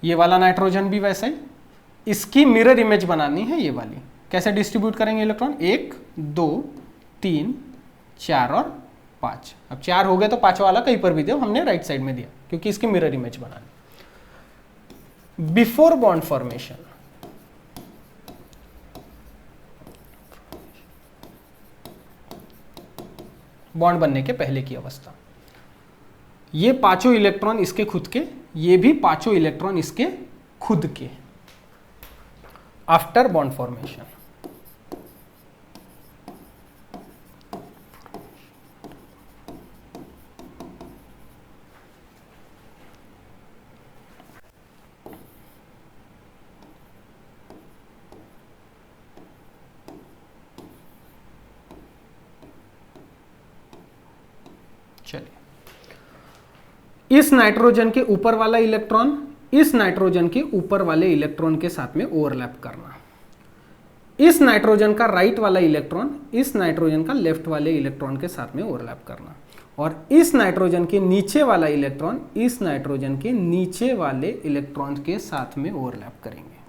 ये वाला नाइट्रोजन भी वैसे ही, इसकी मिरर इमेज बनानी है, ये वाली। कैसे डिस्ट्रीब्यूट करेंगे इलेक्ट्रॉन, 1 2 3 4 और 5। अब 4 हो गए तो पांचवा वाला कहीं पर भी दो, हमने राइट साइड में दिया क्योंकि इसकी मिरर इमेज बनानी। बिफोर बॉन्ड फॉर्मेशन, बॉन्ड बनने के पहले की अवस्था, ये पांचों इलेक्ट्रॉन इसके खुद के, ये भी पांचों इलेक्ट्रॉन इसके खुद के। आफ्टर बॉन्ड फॉर्मेशन, चलिए, इस नाइट्रोजन के ऊपर वाला इलेक्ट्रॉन इस नाइट्रोजन के ऊपर वाले इलेक्ट्रॉन के साथ में ओवरलैप करना, इस नाइट्रोजन का राइट वाला इलेक्ट्रॉन इस नाइट्रोजन का लेफ्ट वाले इलेक्ट्रॉन के साथ में ओवरलैप करना, और इस नाइट्रोजन के नीचे वाला इलेक्ट्रॉन इस नाइट्रोजन के नीचे वाले इलेक्ट्रॉन के साथ में ओवरलैप करेंगे।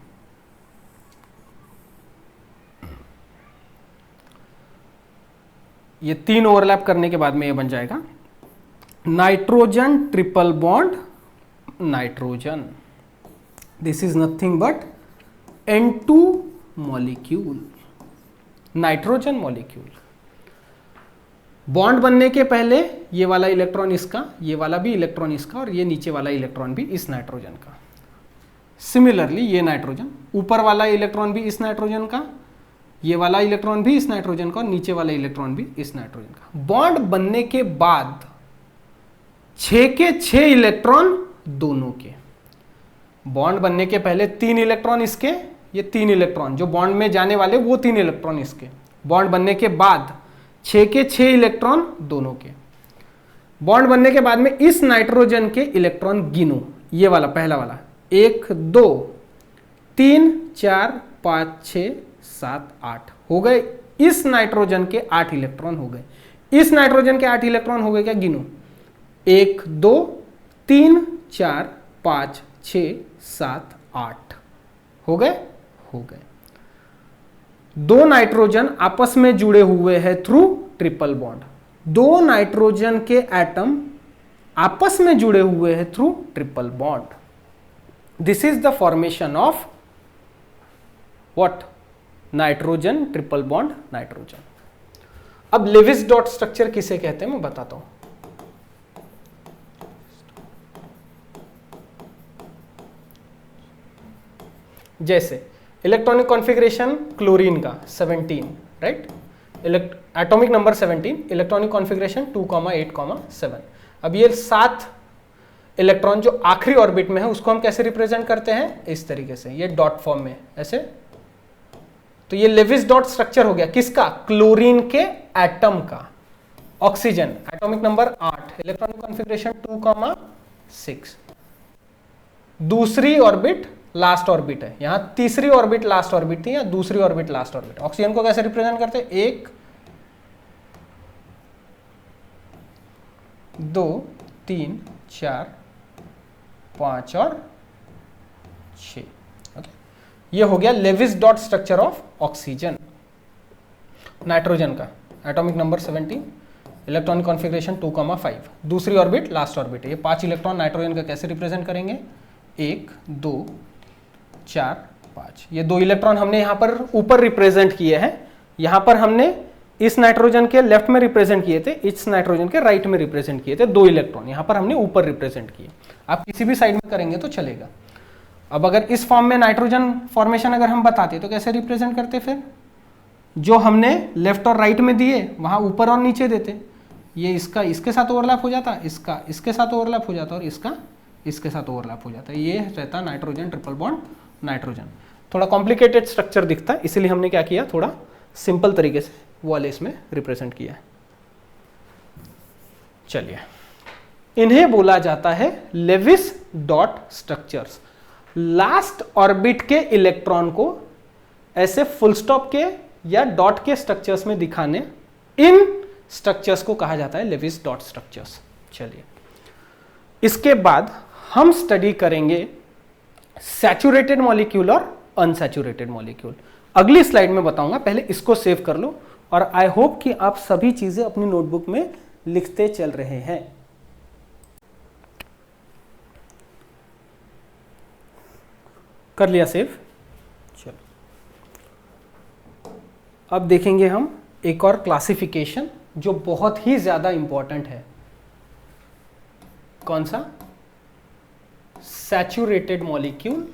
ये 3 ओवरलैप करने के बाद में ये बन जाएगा nitrogen triple bond nitrogen. This is nothing but N2 molecule, nitrogen molecule. Bond बनने के पहले ये वाला इलेक्ट्रॉन इसका, ये वाला भी इलेक्ट्रॉन इसका, और ये नीचे वाला इलेक्ट्रॉन भी इस नाइट्रोजन का। सिमिलरली ये नाइट्रोजन, ऊपर वाला इलेक्ट्रॉन भी इस नाइट्रोजन का, ये वाला इलेक्ट्रॉन भी इस नाइट्रोजन का, और नीचे वाला इलेक्ट्रॉन भी इस नाइट्रोजन का। बॉन्ड बनने के बाद 6 के 6 इलेक्ट्रॉन दोनों के। बॉन्ड बनने के पहले 3 इलेक्ट्रॉन इसके, ये 3 इलेक्ट्रॉन जो बॉन्ड में जाने वाले वो 3 इलेक्ट्रॉन इसके। बॉन्ड बनने के बाद 6 के 6 इलेक्ट्रॉन दोनों के। बॉन्ड बनने के बाद में इस नाइट्रोजन के इलेक्ट्रॉन गिनो, ये वाला पहला वाला, 1 2 3 4 5 6 7 8 हो गए। इस नाइट्रोजन के 8 इलेक्ट्रॉन हो गए। इस नाइट्रोजन के 8 इलेक्ट्रॉन हो गए क्या, गिनो, 1 2 3 4 5 6 7 8 हो गए, हो गए। 2 नाइट्रोजन आपस में जुड़े हुए हैं थ्रू ट्रिपल बॉन्ड। 2 नाइट्रोजन के एटम आपस में जुड़े हुए हैं through triple bond. This is the formation of what, nitrogen triple bond nitrogen. अब लेविस डॉट स्ट्रक्चर किसे कहते हैं मैं बताता हूं। जैसे इलेक्ट्रॉनिक कॉन्फ़िगरेशन क्लोरीन का 17, right, atomic number 17, electronic configuration 2,8,7। अब ये 7 इलेक्ट्रॉन जो आखिरी ऑर्बिट में है उसको हम कैसे रिप्रेजेंट करते हैं, इस तरीके से, ये डॉट फॉर्म में ऐसे। तो ये लेविस डॉट स्ट्रक्चर हो गया किसका, क्लोरीन के एटम का। Oxygen atomic number 8, electronic configuration 2,6, दूसरी ऑर्बिट लास्ट ऑर्बिट है, यहां तीसरी ऑर्बिट लास्ट ऑर्बिट थी या दूसरी ऑर्बिट लास्ट ऑर्बिट। ऑक्सीजन को कैसे रिप्रेजेंट करते हैं, 1 2 3 4 5 और 6। ओके, ये हो गया Lewis dot structure of oxygen. Nitrogen का एटॉमिक नंबर 17, इलेक्ट्रॉनिक कॉन्फ़िगरेशन 2,5, दूसरी ऑर्बिट लास्ट ऑर्बिट है। ये 5 इलेक्ट्रॉन नाइट्रोजन का कैसे रिप्रेजेंट करेंगे, 1 2 4 5। ये 2 इलेक्ट्रॉन हमने यहाँ पर ऊपर रिप्रेजेंट किए हैं, यहाँ पर हमने इस नाइट्रोजन के लेफ्ट में रिप्रेजेंट किए थे, इस नाइट्रोजन के राइट में रिप्रेजेंट किए थे। 2 इलेक्ट्रॉन यहाँ पर हमने ऊपर रिप्रेजेंट किए। आप किसी भी साइड में करेंगे तो चलेगा। अब अगर इस फॉर्म में नाइट्रोजन फॉर्मेशन अगर हम बताते तो कैसे रिप्रेजेंट करते, फिर जो हमने लेफ्ट और राइट में दिए वहां ऊपर और नीचे देते। ये इसका इसके साथ ओवरलैप हो जाता, इसका इसके साथ ओवरलैप हो जाता और इसका इसके साथ ओवरलैप हो जाता है। ये रहता नाइट्रोजन ट्रिपल बॉन्ड नाइट्रोजन। थोड़ा कॉम्प्लिकेटेड स्ट्रक्चर दिखता है, इसीलिए हमने क्या किया, थोड़ा सिंपल तरीके से वो वाले इसमें रिप्रेजेंट किया है। चलिए, इन्हें बोला जाता है Lewis dot structures. Last orbit के इलेक्ट्रॉन को ऐसे फुल स्टॉप के या डॉट के स्ट्रक्चर्स में दिखाने, इन स्ट्रक्चर्स को कहा जाता है लेविस डॉट स्ट्रक्चर्स। चलिए, इसके बाद हम स्टडी करेंगे सैचुरेटेड मॉलिक्यूल और अनसैचुरेटेड मॉलिक्यूल। अगली स्लाइड में बताऊंगा, पहले इसको सेव कर लो। और आई होप कि आप सभी चीजें अपनी नोटबुक में लिखते चल रहे हैं। कर लिया सेव। चलो, अब देखेंगे हम एक और क्लासिफिकेशन जो बहुत ही ज्यादा इंपॉर्टेंट है। कौन सा, saturated molecule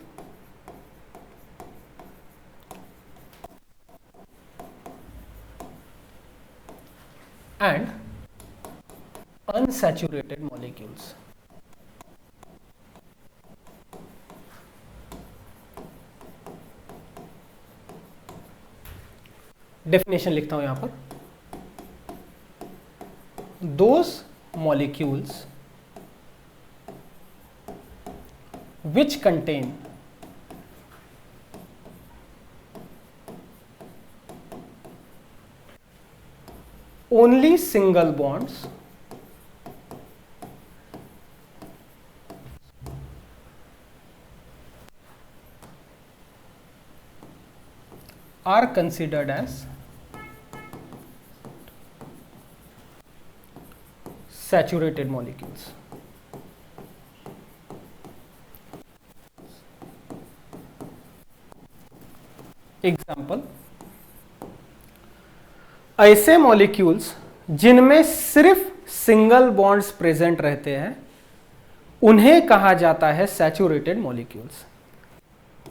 and unsaturated molecules. Definition लिखता हूं यहां पर, those molecules which contain only single bonds are considered as saturated molecules. Example, ऐसे मॉलिक्यूल्स जिनमें सिर्फ सिंगल बॉन्ड्स प्रेजेंट रहते हैं उन्हें कहा जाता है saturated molecules.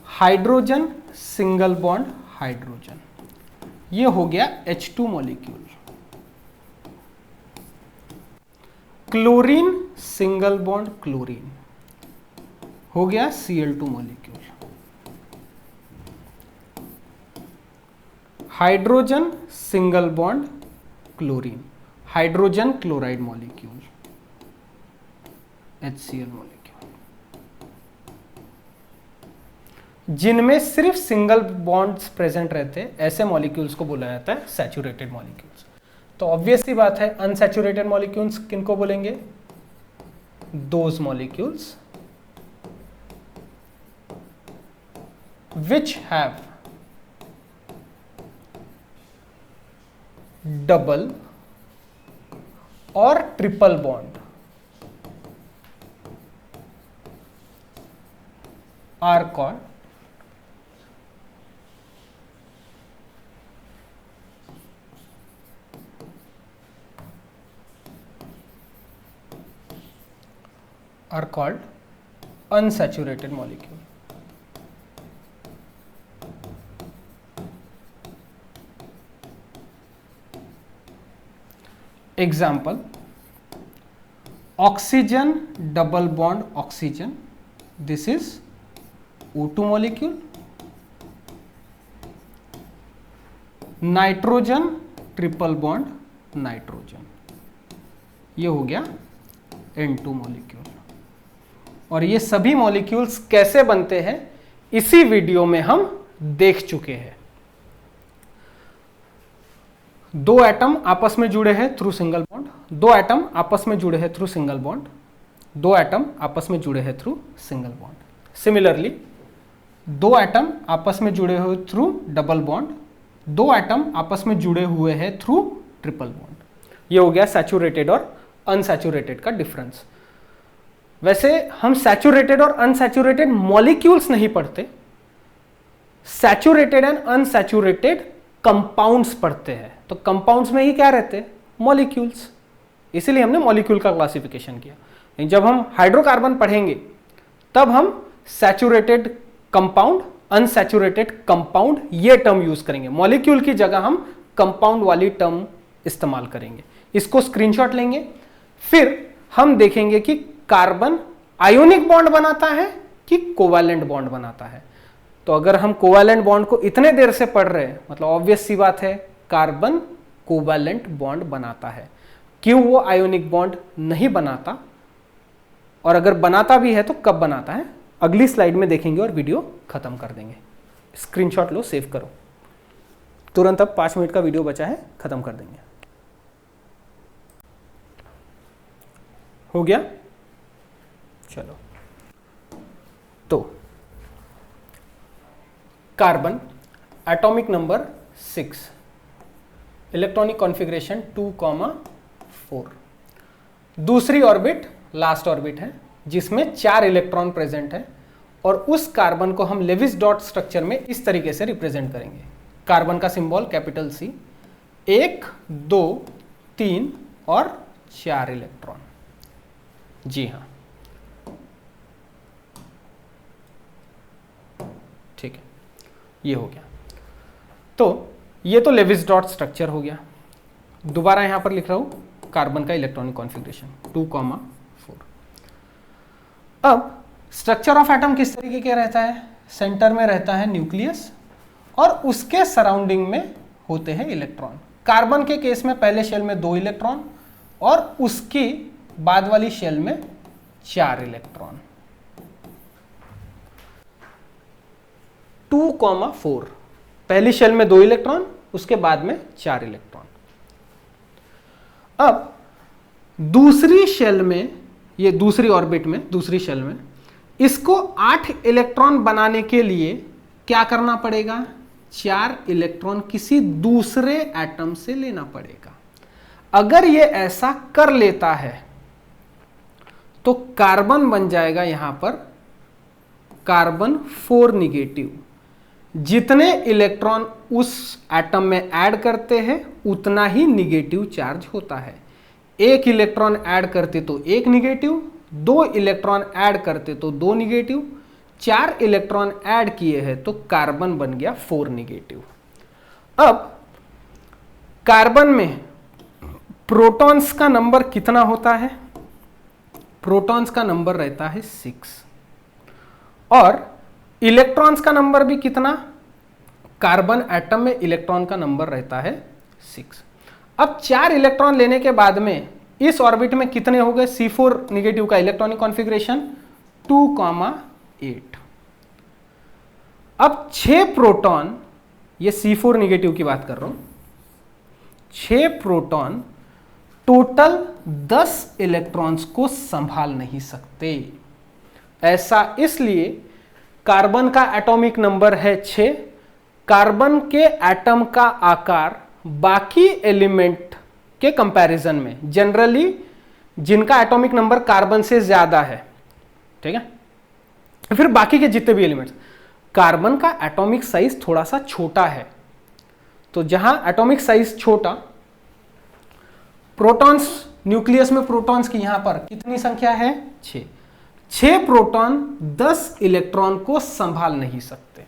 Hydrogen single bond hydrogen, ये हो गया H2 molecule. Chlorine single bond chlorine, हो गया Cl2 molecule. Hydrogen single bond chlorine, hydrogen chloride molecule, HCl molecule. जिनमें सिर्फ सिंगल बॉन्ड्स प्रेजेंट रहते हैं ऐसे मॉलिक्यूल्स को बोला जाता है सैचुरेटेड मॉलिक्यूल्स। तो ऑब्वियस सी बात है, अनसैचुरेटेड मॉलिक्यूल्स किनको बोलेंगे, those molecules which have double और triple bond are called unsaturated molecule. Example, oxygen double bond oxygen, this is O2 molecule, nitrogen triple bond nitrogen, ये हो गया N2 मॉलिक्यूल। और ये सभी मॉलिक्यूल्स कैसे बनते हैं इसी वीडियो में हम देख चुके हैं। दो एटम आपस में जुड़े हैं थ्रू सिंगल बॉन्ड, दो एटम आपस में जुड़े हैं थ्रू सिंगल बॉन्ड, दो एटम आपस में जुड़े हैं थ्रू सिंगल बॉन्ड। सिमिलरली दो एटम आपस में जुड़े हुए थ्रू डबल बॉन्ड, दो एटम आपस में जुड़े हुए हैं थ्रू ट्रिपल बॉन्ड। ये हो गया सैचुरेटेड और अनसैचुरेटेड का डिफरेंस। वैसे हम सैचुरेटेड और अनसैचुरेटेड मॉलिक्यूल्स नहीं पढ़ते, सैचुरेटेड एंड अनसैचुरेटेड कंपाउंड्स पढ़ते हैं। तो कंपाउंड्स में ही क्या रहते हैं? मॉलिक्यूल्स, इसीलिए हमने मॉलिक्यूल का क्लासिफिकेशन किया। जब हम हाइड्रोकार्बन पढ़ेंगे तब हम सैचुरेटेड कंपाउंड, अनसैचुरेटेड कंपाउंड ये टर्म यूज करेंगे। मॉलिक्यूल की जगह हम कंपाउंड वाली टर्म इस्तेमाल करेंगे। इसको स्क्रीनशॉट लेंगे, फिर हम देखेंगे कि कार्बन आयोनिक बॉन्ड बनाता है कि कोवैलेंट बॉन्ड बनाता है। तो अगर हम कोवैलेंट बॉन्ड को इतने देर से पढ़ रहे हैं, मतलब ऑब्वियस सी बात है कार्बन कोवैलेंट बॉन्ड बनाता है। क्यों वो आयोनिक बॉन्ड नहीं बनाता, और अगर बनाता भी है तो कब बनाता है, अगली स्लाइड में देखेंगे और वीडियो खत्म कर देंगे। स्क्रीनशॉट लो, सेव करो तुरंत। अब 5 मिनट का वीडियो बचा है, खत्म कर देंगे। हो गया? चलो, तो carbon atomic number 6, electronic configuration 2,4, दूसरी ऑर्बिट लास्ट ऑर्बिट है जिसमें 4 इलेक्ट्रॉन प्रेजेंट है, और उस कार्बन को हम लेविस डॉट स्ट्रक्चर में इस तरीके से रिप्रेजेंट करेंगे। कार्बन का सिंबल कैपिटल C, 1, 2, 3 और 4 इलेक्ट्रॉन। जी हाँ, ठीक है, ये हो गया। तो ये तो लेविस डॉट स्ट्रक्चर हो गया। दोबारा यहां पर लिख रहा हूं कार्बन का इलेक्ट्रॉनिक कॉन्फ़िगरेशन 2,4। अब स्ट्रक्चर ऑफ एटम किस तरीके का रहता है? सेंटर में रहता है न्यूक्लियस और उसके सराउंडिंग में होते हैं इलेक्ट्रॉन। कार्बन के केस में पहले शेल में 2 इलेक्ट्रॉन और उसकी बाद वाली शेल में 4 इलेक्ट्रॉन। 2,4, पहली शेल में 2 इलेक्ट्रॉन, उसके बाद में 4 इलेक्ट्रॉन। अब दूसरी शेल में, ये दूसरी ऑर्बिट में, दूसरी शेल में इसको 8 इलेक्ट्रॉन बनाने के लिए क्या करना पड़ेगा? 4 इलेक्ट्रॉन किसी दूसरे एटम से लेना पड़ेगा। अगर ये ऐसा कर लेता है तो कार्बन बन जाएगा यहां पर कार्बन 4 निगेटिव। जितने इलेक्ट्रॉन उस एटम में ऐड करते हैं उतना ही निगेटिव चार्ज होता है। 1 इलेक्ट्रॉन ऐड करते तो 1 निगेटिव, 2 इलेक्ट्रॉन ऐड करते तो 2 निगेटिव, 4 इलेक्ट्रॉन ऐड किए हैं तो कार्बन बन गया 4 निगेटिव। अब कार्बन में प्रोटॉन्स का नंबर कितना होता है? प्रोटॉन्स का नंबर रहता है 6, और इलेक्ट्रॉन्स का नंबर भी कितना? कार्बन एटम में इलेक्ट्रॉन का नंबर रहता है 6। अब 4 इलेक्ट्रॉन लेने के बाद में इस ऑर्बिट में कितने हो गए? C4 निगेटिव का इलेक्ट्रॉनिक कॉन्फ़िगरेशन 2,8। अब 6 प्रोटॉन, ये C4 निगेटिव की बात कर रहा हूं, 6 प्रोटॉन टोटल 10 इलेक्ट्रॉन्स को संभाल नहीं सकते। ऐसा इसलिए कार्बन का एटॉमिक नंबर है 6। कार्बन के एटम का आकार बाकी एलिमेंट के कंपैरिजन में, जनरली जिनका एटॉमिक नंबर कार्बन से ज्यादा है, ठीक है, फिर बाकी के जितने भी एलिमेंट्स, कार्बन का एटॉमिक साइज थोड़ा सा छोटा है। तो जहां एटॉमिक साइज छोटा, प्रोटॉन्स, न्यूक्लियस में प्रोटॉन्स की यहां पर कितनी संख्या है? 6 प्रोटॉन 10 इलेक्ट्रॉन को संभाल नहीं सकते।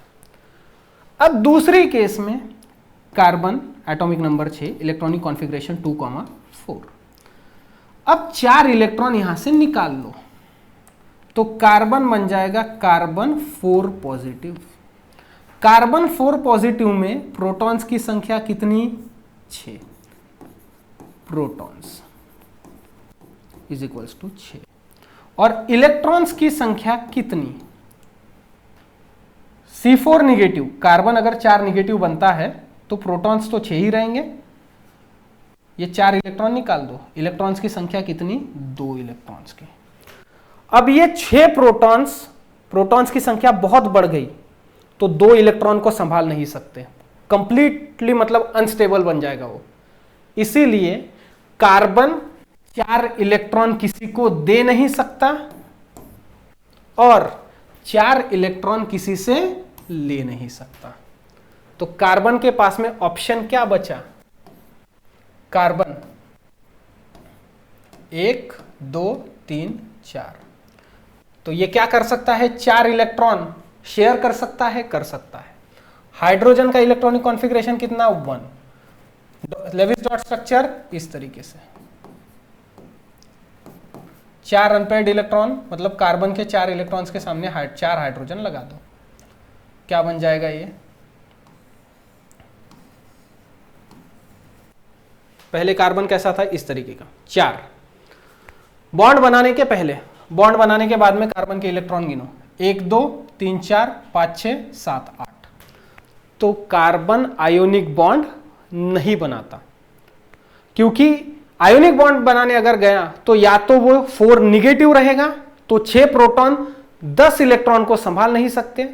अब दूसरी केस में carbon atomic number 6, electronic configuration 2,4। अब 4 इलेक्ट्रॉन यहां से निकाल लो तो कार्बन बन जाएगा कार्बन 4 पॉजिटिव। कार्बन 4 पॉजिटिव में प्रोटॉन्स की संख्या कितनी? 6 प्रोटॉन्स इज इक्वल्स टू 6। और इलेक्ट्रॉन्स की संख्या कितनी? C4 निगेटिव, कार्बन अगर 4 निगेटिव बनता है तो प्रोटॉन्स तो 6 ही रहेंगे, ये 4 इलेक्ट्रॉन निकाल दो। इलेक्ट्रॉन्स की संख्या कितनी? 2 इलेक्ट्रॉन्स की। अब ये 6 प्रोटॉन्स की संख्या बहुत बढ़ गई तो 2 इलेक्ट्रॉन को संभाल नहीं सकते, कंप्लीटली मतलब अनस्टेबल बन जाएगा वो। इसीलिए कार्बन 4 इलेक्ट्रॉन किसी को दे नहीं सकता और 4 इलेक्ट्रॉन किसी से ले नहीं सकता। तो कार्बन के पास में ऑप्शन क्या बचा? कार्बन 1 2 3 4। तो ये क्या कर सकता है? 4 इलेक्ट्रॉन शेयर कर सकता है, कर सकता है। हाइड्रोजन का इलेक्ट्रॉनिक कॉन्फ़िगरेशन कितना? 1। लेविस डॉट स्ट्रक्चर इस तरीके से, 4 अनपेयर्ड इलेक्ट्रॉन, मतलब कार्बन के 4 इलेक्ट्रॉन्स के सामने 4 हाइड्रोजन लगा दो, क्या बन जाएगा ये? पहले कार्बन कैसा था? इस तरीके का, 4 बॉन्ड बनाने के पहले, बॉन्ड बनाने के बाद में कार्बन के इलेक्ट्रॉन गिनो, 1 2 3 4 5 6 7 8। तो कार्बन आयोनिक बॉन्ड नहीं बनाता, क्योंकि आयोनिक बॉन्ड बनाने अगर गया तो या तो वो 4 निगेटिव रहेगा, तो 6 प्रोटॉन 10 इलेक्ट्रॉन को संभाल नहीं सकते,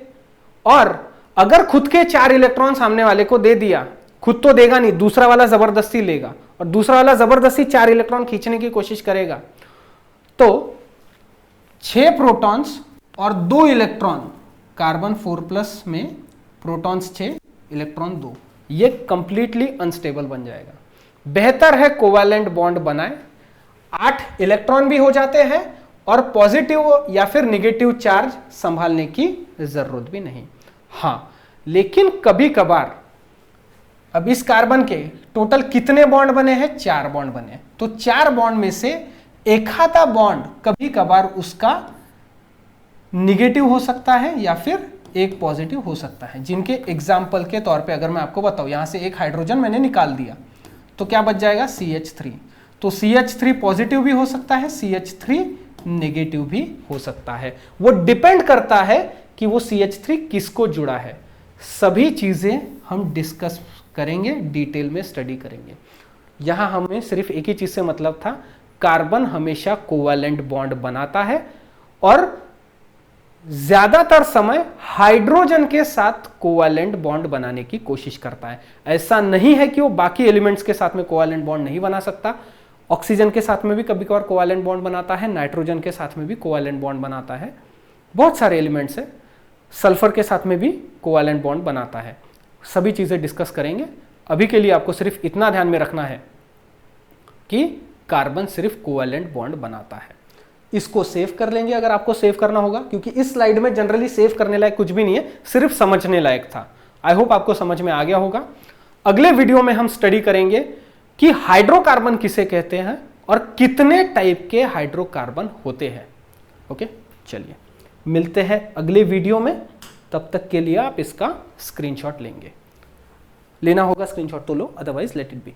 और अगर खुद के 4 इलेक्ट्रॉन सामने वाले को दे दिया, खुद तो देगा नहीं, दूसरा वाला जबरदस्ती लेगा, और दूसरा वाला जबरदस्ती 4 इलेक्ट्रॉन खींचने की कोशिश करेगा, तो 6 प्रोटॉन्स और 2 इलेक्ट्रॉन, कार्बन 4+ में प्रोटॉन्स 6 इलेक्ट्रॉन 2, ये कंप्लीटली अनस्टेबल बन जाएगा। बेहतर है कोवैलेंट बॉन्ड बनाए, 8 इलेक्ट्रॉन भी हो जाते हैं और पॉजिटिव या फिर निगेटिव चार्ज संभालने की जरूरत भी नहीं। हाँ, लेकिन कभी कभार, अब इस कार्बन के टोटल कितने बॉन्ड बने हैं? 4 बॉन्ड बने, तो 4 बॉन्ड में से एक आधा बॉन्ड कभी कभार उसका निगेटिव हो सकता है या फिर एक पॉजिटिव हो सकता है, जिनके एग्जाम्पल के तौर पे अगर मैं आपको बताऊं, यहां से एक हाइड्रोजन मैंने निकाल दिया तो क्या बच जाएगा? CH3। तो CH3 पॉजिटिव भी हो सकता है, CH3 नेगेटिव भी हो सकता है, वो डिपेंड करता है कि वो CH3 किसको जुड़ा है। सभी चीजें हम डिस्कस करेंगे, डिटेल में स्टडी करेंगे। यहां हमें सिर्फ एक ही चीज से मतलब था, कार्बन हमेशा कोवैलेंट बॉन्ड बनाता है और ज्यादातर समय हाइड्रोजन के साथ कोवैलेंट बॉन्ड बनाने की कोशिश करता है। ऐसा नहीं है कि वो बाकी एलिमेंट्स के साथ में कोवैलेंट बॉन्ड नहीं बना सकता, ऑक्सीजन के साथ में भी कभी कभार कोवैलेंट बॉन्ड बनाता है, नाइट्रोजन के साथ में भी कोवैलेंट बॉन्ड बनाता है, बहुत सारे एलिमेंट्स है, सल्फर के साथ में भी कोवैलेंट बॉन्ड बनाता है। सभी चीजें डिस्कस करेंगे। अभी के लिए आपको सिर्फ इतना ध्यान में रखना है कि कार्बन सिर्फ कोवैलेंट बॉन्ड बनाता है। इसको सेव कर लेंगे अगर आपको सेव करना होगा, क्योंकि इस स्लाइड में जनरली सेव करने लायक कुछ भी नहीं है, सिर्फ समझने लायक था। आई होप आपको समझ में आ गया होगा। अगले वीडियो में हम स्टडी करेंगे कि हाइड्रोकार्बन किसे कहते हैं और कितने टाइप के हाइड्रोकार्बन होते हैं। ओके, चलिए मिलते हैं अगले वीडियो में। तब तक के लिए आप इसका स्क्रीनशॉट लेना होगा स्क्रीनशॉट तो लो, अदरवाइज लेट इट बी।